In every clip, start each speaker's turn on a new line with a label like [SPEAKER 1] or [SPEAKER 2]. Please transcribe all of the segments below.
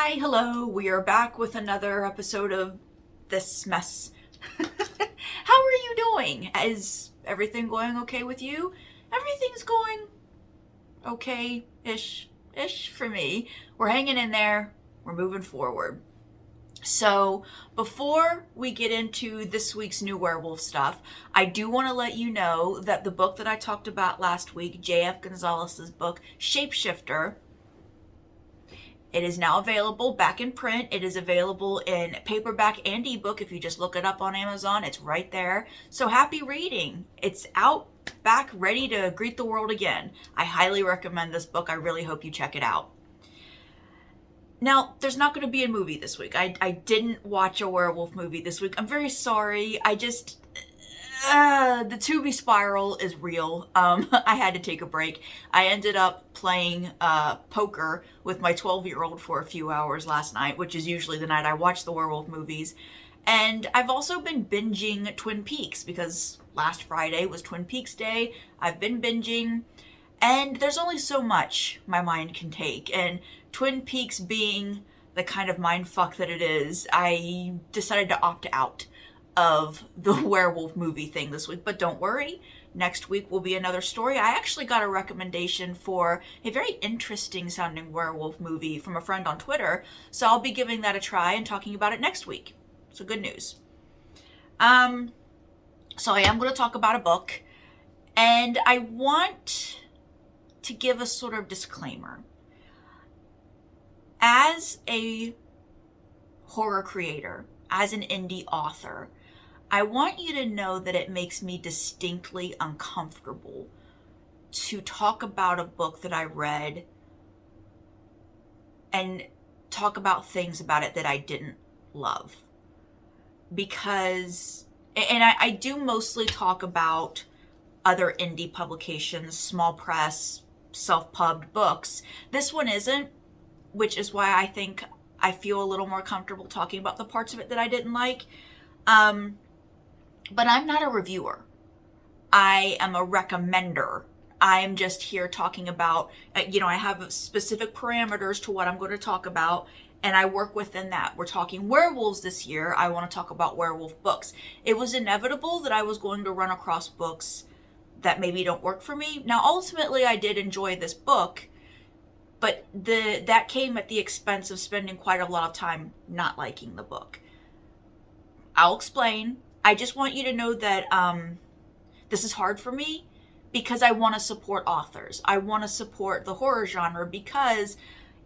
[SPEAKER 1] Hi, hello. We are back with another episode of this mess. How are you doing? Is everything going okay with you? Everything's going okay-ish for me. We're hanging in there. We're moving forward. So, before we get into this week's new werewolf stuff, I do want to let you know that the book that I talked about last week, J.F. Gonzalez's book, Shapeshifter, it is now available back in print. It is available in paperback and ebook. If you just look it up on Amazon, it's right there. So happy reading. It's out, back, ready to greet the world again. I highly recommend this book. I really hope you check it out. Now, there's not going to be a movie this week. I didn't watch a werewolf movie this week. I'm very sorry. The tubi spiral is real. I had to take a break. I ended up playing poker with my 12-year-old for a few hours last night, which is usually the night I watch the werewolf movies. And I've also been binging Twin Peaks because last Friday was Twin Peaks Day. I've been binging, and there's only so much my mind can take. And Twin Peaks being the kind of mind fuck that it is, I decided to opt out of the werewolf movie thing this week. But don't worry, next week will be another story. I actually got a recommendation for a very interesting sounding werewolf movie from a friend on Twitter, so I'll be giving that a try and talking about it next week. So good news. So I am going to talk about a book, and I want to give a sort of disclaimer. As a horror creator, as an indie author, I want you to know that it makes me distinctly uncomfortable to talk about a book that I read and talk about things about it that I didn't love. Because, and I do mostly talk about other indie publications, small press, self-pubbed books. This one isn't, which is why I think I feel a little more comfortable talking about the parts of it that I didn't like. But I'm not a reviewer. I am a recommender. I'm just here talking about, I have specific parameters to what I'm going to talk about, and I work within that. We're talking werewolves this year. I want to talk about werewolf books. It was inevitable that I was going to run across books that maybe don't work for me. Now, ultimately, I did enjoy this book, but that came at the expense of spending quite a lot of time not liking the book. I'll explain. I just want you to know that this is hard for me because I want to support authors. I want to support the horror genre because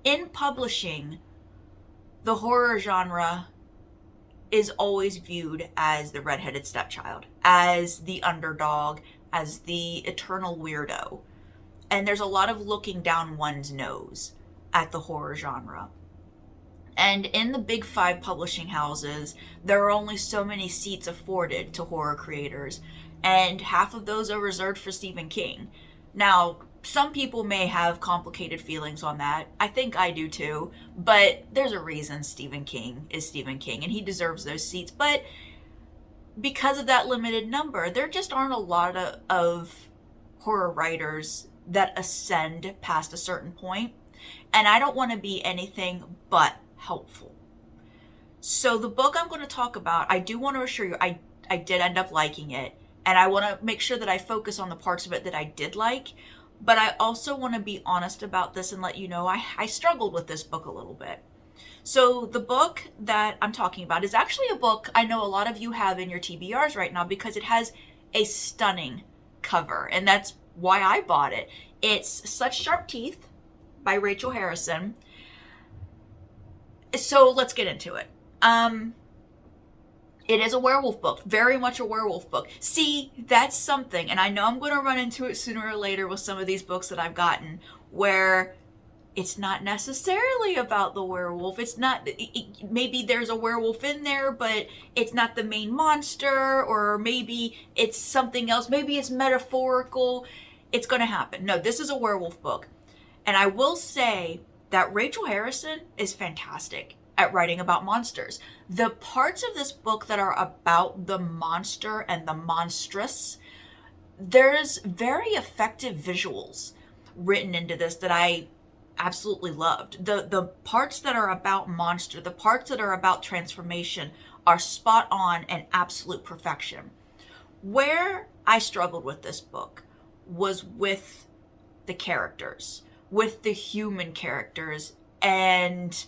[SPEAKER 1] in publishing, the horror genre is always viewed as the redheaded stepchild, as the underdog, as the eternal weirdo. And there's a lot of looking down one's nose at the horror genre. And in the big 5 publishing houses, there are only so many seats afforded to horror creators, and half of those are reserved for Stephen King. Now, some people may have complicated feelings on that. I think I do too, but there's a reason Stephen King is Stephen King, and he deserves those seats. But because of that limited number, there just aren't a lot of horror writers that ascend past a certain point, and I don't want to be anything but helpful. So the book I'm going to talk about, I do want to assure you, I did end up liking it, and I want to make sure that I focus on the parts of it that I did like, but I also want to be honest about this and let you know I struggled with this book a little bit. So the book that I'm talking about is actually a book I know a lot of you have in your TBRs right now because it has a stunning cover, and that's why I bought it. It's Such Sharp Teeth by Rachel Harrison. So let's get into it. It is a werewolf book, very much a werewolf book. See, that's something, and I know I'm going to run into it sooner or later with some of these books that I've gotten, where it's not necessarily about the werewolf. It's not, maybe there's a werewolf in there, but it's not the main monster, or maybe it's something else. Maybe it's metaphorical. It's going to happen. No, this is a werewolf book. And I will say that Rachel Harrison is fantastic at writing about monsters. The parts of this book that are about the monster and the monstrous, there's very effective visuals written into this that I absolutely loved. The parts that are about monster, the parts that are about transformation are spot on and absolute perfection. Where I struggled with this book was with the characters, with the human characters. And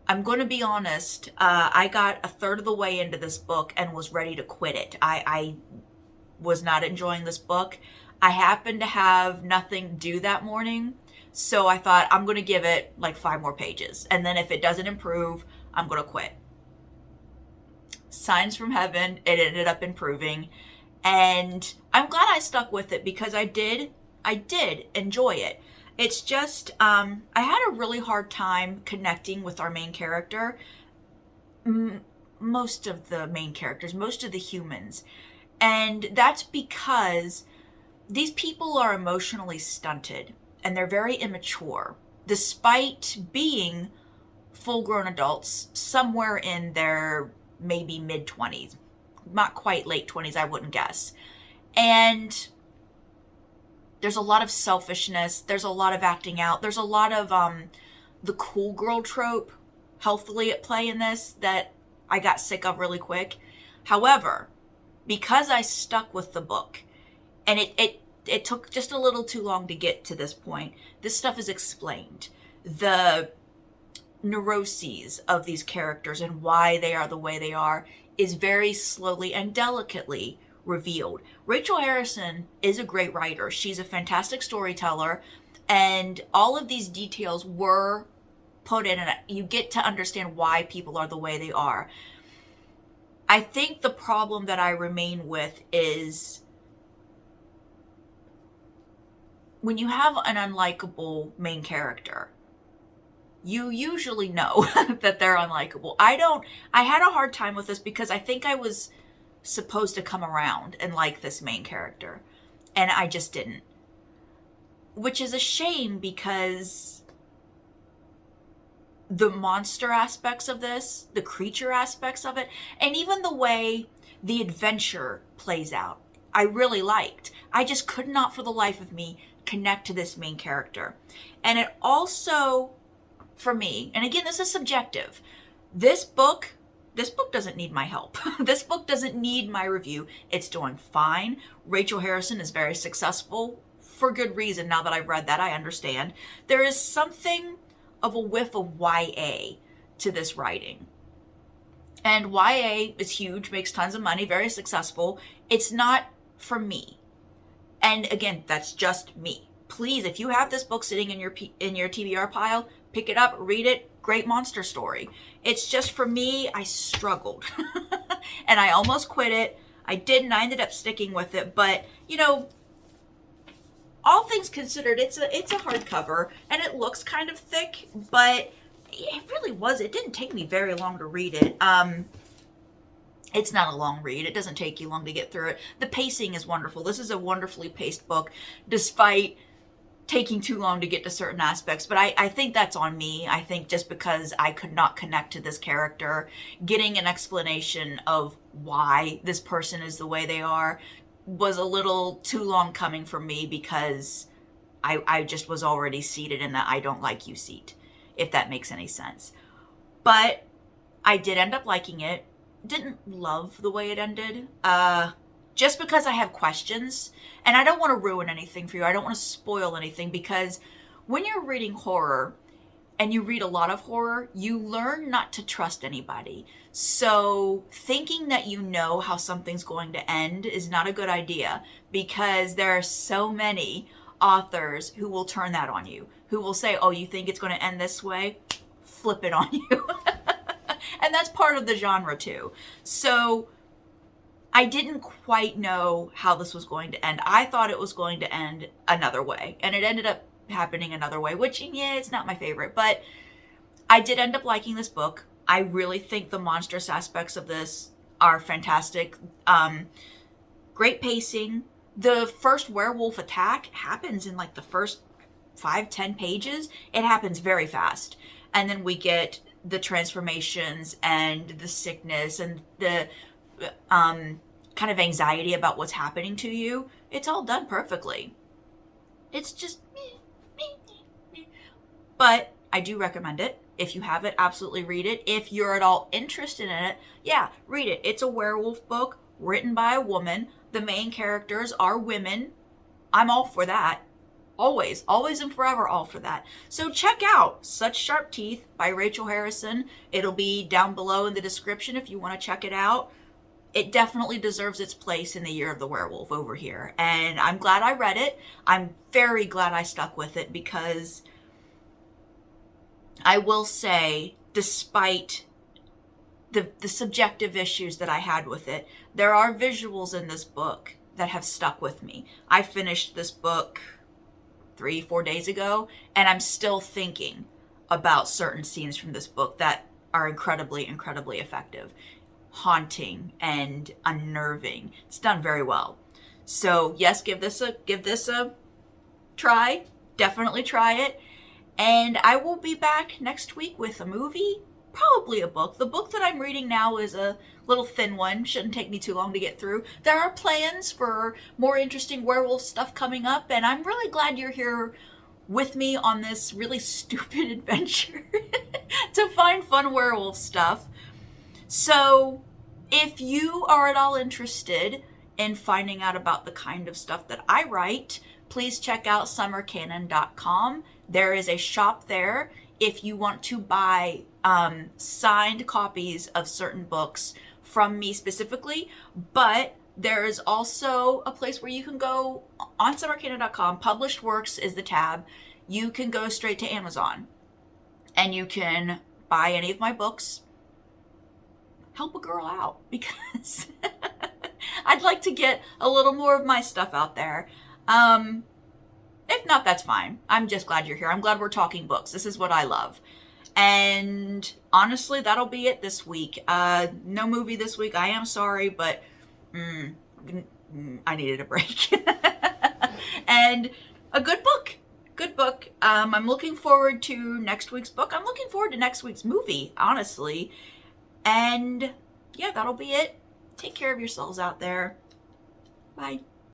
[SPEAKER 1] I'm going to be honest, I got a third of the way into this book and was ready to quit it. I was not enjoying this book. I happened to have nothing to do that morning, so I thought I'm going to give it like 5 more pages. And then if it doesn't improve, I'm going to quit. Signs from heaven, it ended up improving. And I'm glad I stuck with it because I did enjoy it. It's just, I had a really hard time connecting with our main character. Most of the main characters, most of the humans. And that's because these people are emotionally stunted and they're very immature, despite being full-grown adults somewhere in their maybe mid-20s. Not quite late 20s, I wouldn't guess. And there's a lot of selfishness. There's a lot of acting out. There's a lot of the cool girl trope healthily at play in this that I got sick of really quick. However, because I stuck with the book, and it took just a little too long to get to this point, this stuff is explained. The neuroses of these characters and why they are the way they are is very slowly and delicately revealed. Rachel Harrison is a great writer. She's a fantastic storyteller, and all of these details were put in, and you get to understand why people are the way they are. I think the problem that I remain with is when you have an unlikable main character, you usually know that they're unlikable. I had a hard time with this because I think I was supposed to come around and like this main character, and I just didn't. Which is a shame because the monster aspects of this, the creature aspects of it, and even the way the adventure plays out, I really liked. I just could not for the life of me connect to this main character. And it also, for me, and again, this is subjective, this book doesn't need my help. This book doesn't need my review. It's doing fine. Rachel Harrison is very successful for good reason. Now that I've read that, I understand. There is something of a whiff of YA to this writing. And YA is huge, makes tons of money, very successful. It's not for me. And again, that's just me. Please, if you have this book sitting in your TBR pile, pick it up, read it. Great monster story. It's just for me, I struggled. And I almost quit it. I didn't. I ended up sticking with it. But, you know, all things considered, it's a hardcover, and it looks kind of thick, but it really was. It didn't take me very long to read it. It's not a long read. It doesn't take you long to get through it. The pacing is wonderful. This is a wonderfully paced book, despite taking too long to get to certain aspects. But I think that's on me. I think just because I could not connect to this character, getting an explanation of why this person is the way they are was a little too long coming for me, because I just was already seated in that I don't like you seat, if that makes any sense. But I did end up liking it. Didn't love the way it ended. Just because I have questions, and I don't want to ruin anything for you. I don't want to spoil anything, because when you're reading horror, and you read a lot of horror, you learn not to trust anybody. So thinking that you know how something's going to end is not a good idea, because there are so many authors who will turn that on you, who will say, oh, you think it's going to end this way? Flip it on you. And that's part of the genre too. So I didn't quite know how this was going to end. I thought it was going to end another way, and it ended up happening another way, which, yeah, it's not my favorite, but I did end up liking this book. I really think the monstrous aspects of this are fantastic. Great pacing. The first werewolf attack happens in like the first 5-10 pages. It happens very fast. And then we get the transformations and the sickness and the kind of anxiety about what's happening to you. It's all done perfectly. It's just But I do recommend it. If you have it, absolutely read it. If you're at all interested in it, yeah, read it. It's a werewolf book written by a woman. The main characters are women. I'm all for that. Always, always and forever all for that. So check out Such Sharp Teeth by Rachel Harrison. It'll be down below in the description if you want to check it out. It definitely deserves its place in the Year of the Werewolf over here. And I'm glad I read it. I'm very glad I stuck with it, because I will say, despite the subjective issues that I had with it, there are visuals in this book that have stuck with me. I finished this book 3-4 days ago, and I'm still thinking about certain scenes from this book that are incredibly, incredibly effective, haunting, and unnerving. It's done very well. So yes, give this a try. Definitely try it. And I will be back next week with a movie, probably a book. The book that I'm reading now is a little thin one. Shouldn't take me too long to get through. There are plans for more interesting werewolf stuff coming up, and I'm really glad you're here with me on this really stupid adventure to find fun werewolf stuff. So if you are at all interested in finding out about the kind of stuff that I write, please check out summercanon.com. There is a shop there if you want to buy signed copies of certain books from me specifically, but there is also a place where you can go on summercanon.com. Published works is the tab. You can go straight to Amazon and you can buy any of my books. Help a girl out, because I'd like to get a little more of my stuff out there. If not, that's fine. I'm just glad you're here. I'm glad we're talking books. This is what I love. And honestly, that'll be it this week. No movie this week. I am sorry, but I needed a break. And a good book. Good book. I'm looking forward to next week's book. I'm looking forward to next week's movie, honestly. And yeah, that'll be it. Take care of yourselves out there. Bye.